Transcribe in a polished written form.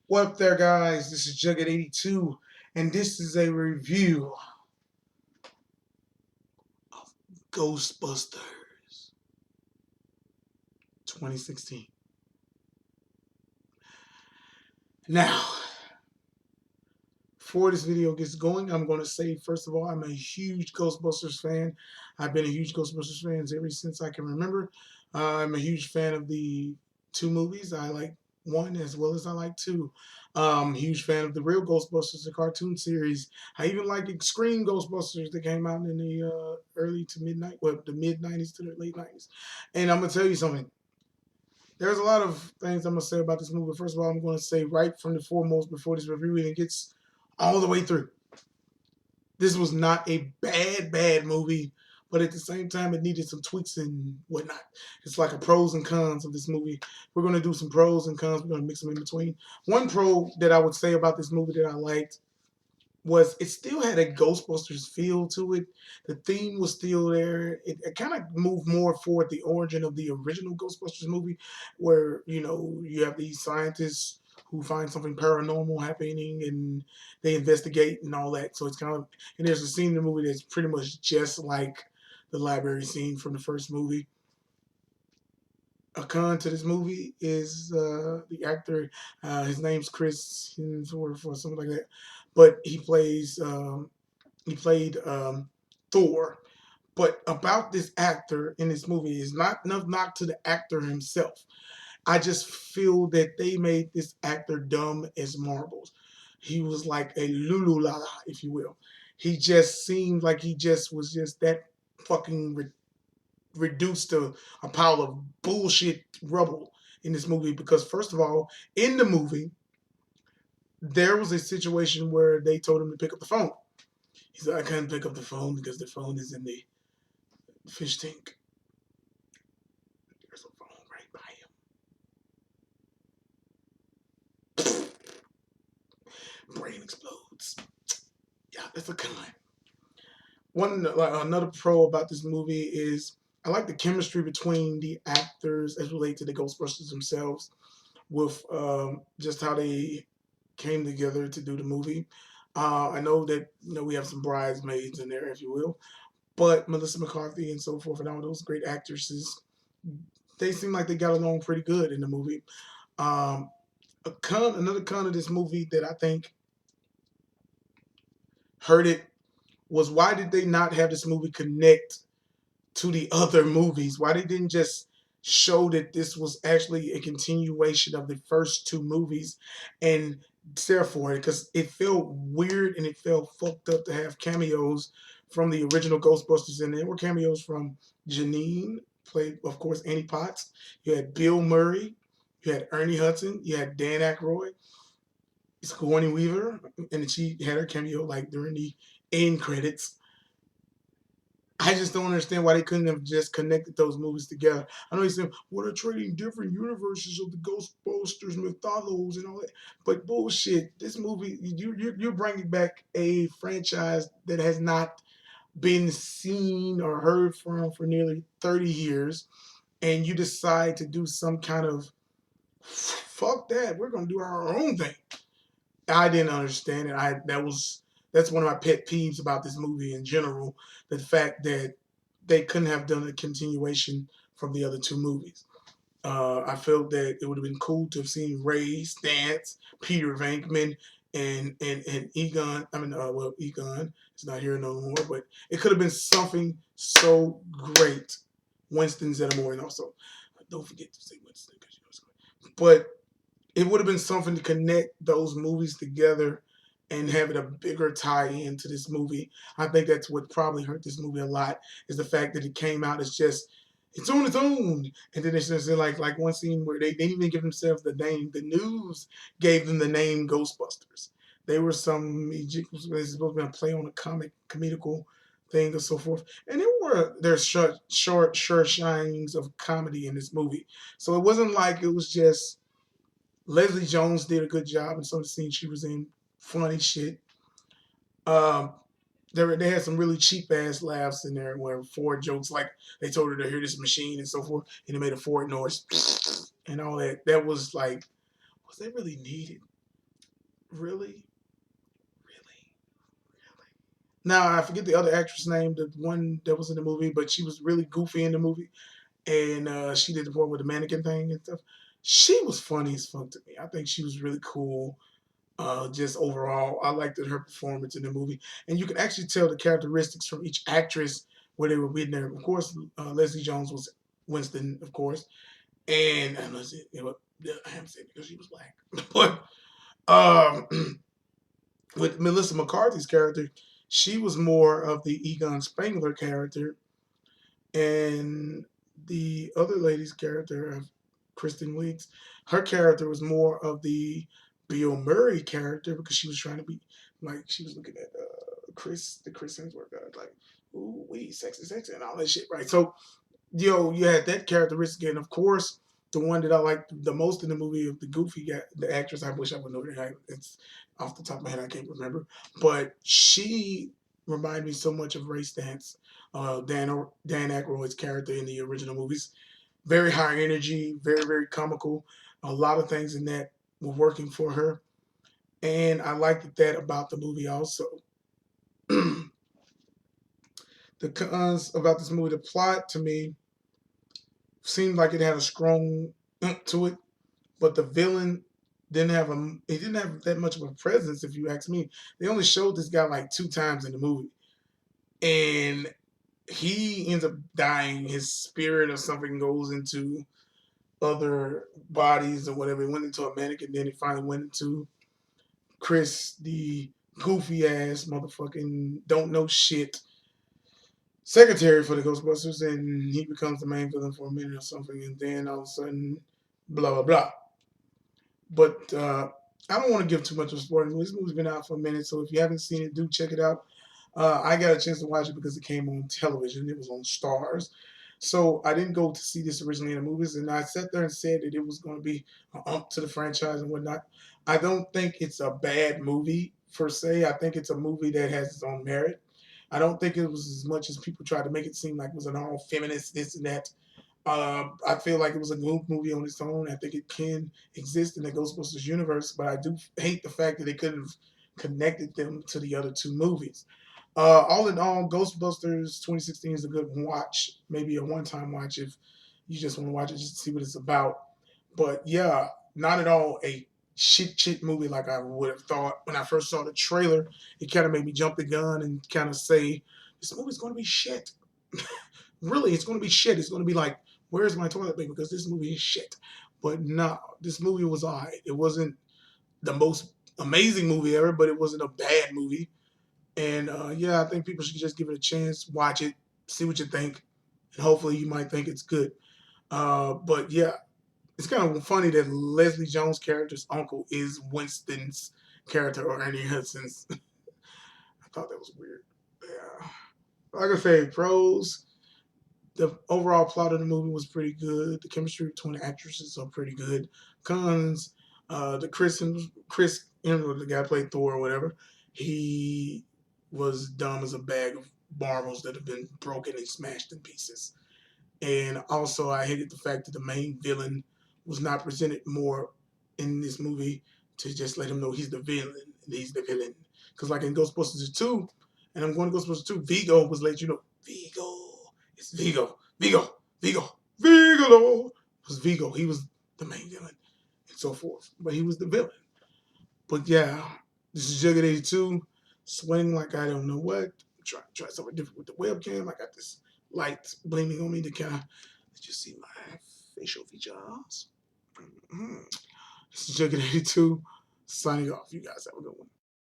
What up there, guys? This is Jugget82, and this is a review of Ghostbusters 2016. Now, before this video gets going, I'm going to say, first of all, I'm a huge Ghostbusters fan. I've been a huge Ghostbusters fan ever since I can remember. I'm a huge fan of the two movies. I like one as well as I like two. Huge fan of the real Ghostbusters, the cartoon series. I even like Extreme Ghostbusters that came out in the early to the mid '90s to the late '90s. And I'm gonna tell you something. There's a lot of things I'm gonna say about this movie. First of all, I'm gonna say right from the foremost before this review even gets all the way through. This was not a bad movie, but at the same time, it needed some tweaks and whatnot. It's like a pros and cons of this movie. We're going to do some pros and cons. We're going to mix them in between. One pro that I would say about this movie that I liked was it still had a Ghostbusters feel to it. The theme was still there. It kind of moved more forward the origin of the original Ghostbusters movie, where you have these scientists who find something paranormal happening and they investigate and all that. So it's kind of and there's a scene in the movie that's pretty much just like the library scene from the first movie. A con to this movie is the actor. His name's Chris Hemsworth or something like that, but he played Thor. But about this actor in this movie is not enough knock to the actor himself. I just feel that they made this actor dumb as marbles. He was like a lulu la la, if you will. He just seemed like he just was just that fucking reduced to a pile of bullshit rubble in this movie. Because first of all, in the movie, there was a situation where they told him to pick up the phone. He said, "I can't pick up the phone because the phone is in the fish tank." There's a phone right by him. Brain explodes. Yeah, that's a con. Another pro about this movie is I like the chemistry between the actors as related to the Ghostbusters themselves, with just how they came together to do the movie. I know that we have some bridesmaids in there, if you will, but Melissa McCarthy and so forth, and all those great actresses, they seem like they got along pretty good in the movie. Um, another con of this movie that I think hurt it was why did they not have this movie connect to the other movies? Why they didn't just show that this was actually a continuation of the first two movies and therefore because it felt weird and it felt fucked up to have cameos from the original Ghostbusters, and there were cameos from Janine, played of course Annie Potts. You had Bill Murray, you had Ernie Hudson, you had Dan Aykroyd, Sigourney Weaver, and she had her cameo like during the end credits. I just don't understand why they couldn't have just connected those movies together. I know you said, well, they're trading different universes of the Ghostbusters mythos and all that. But bullshit. This movie, you're bringing back a franchise that has not been seen or heard from for nearly 30 years. And you decide to do some kind of, fuck that, we're going to do our own thing. I didn't understand it. That's one of my pet peeves about this movie in general. The fact that they couldn't have done a continuation from the other two movies. I felt that it would have been cool to have seen Ray Stantz, Peter Venkman, and Egon. Egon is not here no more, but it could have been something so great. Winston Zeddemore, also. Don't forget to say Winston, but it would have been something to connect those movies together and have it a bigger tie-in to this movie. I think that's what probably hurt this movie a lot, is the fact that it came out as just it's on its own. And then it's just like one scene where they didn't even give themselves the name. The news gave them the name Ghostbusters. They were some they're supposed to be a play on a comedical thing or so forth. And there's short shinings of comedy in this movie. So it wasn't like it was just Leslie Jones did a good job in some of the scenes she was in. Funny shit. Um, they had some really cheap ass laughs in there where Ford jokes like they told her to hear this machine and so forth, and it made a Ford noise and all that. That was like, was that really needed? Really, really. Now I forget the other actress name, the one that was in the movie, but she was really goofy in the movie, and she did the part with the mannequin thing and stuff. She was funny as fuck to me. I think she was really cool. Just overall, I liked her performance in the movie, and you can actually tell the characteristics from each actress where they were with there. Of course, Leslie Jones was Winston, of course, and unless I have to say because she was black, but um, with Melissa McCarthy's character, she was more of the Egon Spengler character, and the other lady's character of Kristen Wiig's, her character was more of the Bill Murray character because she was trying to be like she was looking at the Chris Hemsworth guy, like ooh wee sexy sexy and all that shit, right? So you had that characteristic, and of course, the one that I liked the most in the movie of the goofy guy, the actress. I wish I would know her name. It's off the top of my head, I can't remember. But she reminded me so much of Ray Stantz, Dan Aykroyd's character in the original movies. Very high energy, very comical. A lot of things in that were working for her, and I liked that about the movie also. The cons about this movie, the plot to me seemed like it had a strong to it, but the villain he didn't have that much of a presence. If you ask me, they only showed this guy like two times in the movie, and he ends up dying. His spirit or something goes into other bodies or whatever. He went into a mannequin, then he finally went into Chris, the goofy ass motherfucking don't know shit secretary for the Ghostbusters, and he becomes the main villain for a minute or something, and then all of a sudden, blah blah blah. But I don't want to give too much of a spoiler. This movie's been out for a minute, so if you haven't seen it, do check it out. I got a chance to watch it because it came on television. It was on Stars. So I didn't go to see this originally in the movies, and I sat there and said that it was going to be an ump to the franchise and whatnot. I don't think it's a bad movie per se. I think it's a movie that has its own merit. I don't think it was as much as people tried to make it seem like it was an all feminist this and that. I feel like it was a good movie on its own. I think it can exist in the Ghostbusters universe, but I do hate the fact that they couldn't have connected them to the other two movies. All in all, Ghostbusters 2016 is a good watch, maybe a one-time watch if you just want to watch it just to see what it's about. But yeah, not at all a shit movie like I would have thought when I first saw the trailer. It kind of made me jump the gun and kind of say, this movie's going to be shit. Really, it's going to be shit. It's going to be like, where's my toilet paper? Because this movie is shit. But no, this movie was alright. It wasn't the most amazing movie ever, but it wasn't a bad movie. And yeah, I think people should just give it a chance, watch it, see what you think, and hopefully you might think it's good. But yeah, it's kind of funny that Leslie Jones' character's uncle is Winston's character or Ernie Hudson's. I thought that was weird. Yeah. Like I say, pros, the overall plot of the movie was pretty good. The chemistry between the actresses are pretty good. Cons, the Chris, the guy who played Thor or whatever, he was dumb as a bag of marbles that have been broken and smashed in pieces. And also, I hated the fact that the main villain was not presented more in this movie to just let him know he's the villain. He's the villain. Because, like in Ghostbusters 2, and I'm going to Ghostbusters 2, Vigo was let you know, Vigo, it's Vigo, Vigo, Vigo, Vigo. It was Vigo. He was the main villain and so forth. But he was the villain. But yeah, this is Jughead 82, sweating like I don't know what. Try something different with the webcam. I got this light blaming on me to kind of let you see my facial features. Mm-hmm. This is Jughead 82 signing off. You guys have a good one.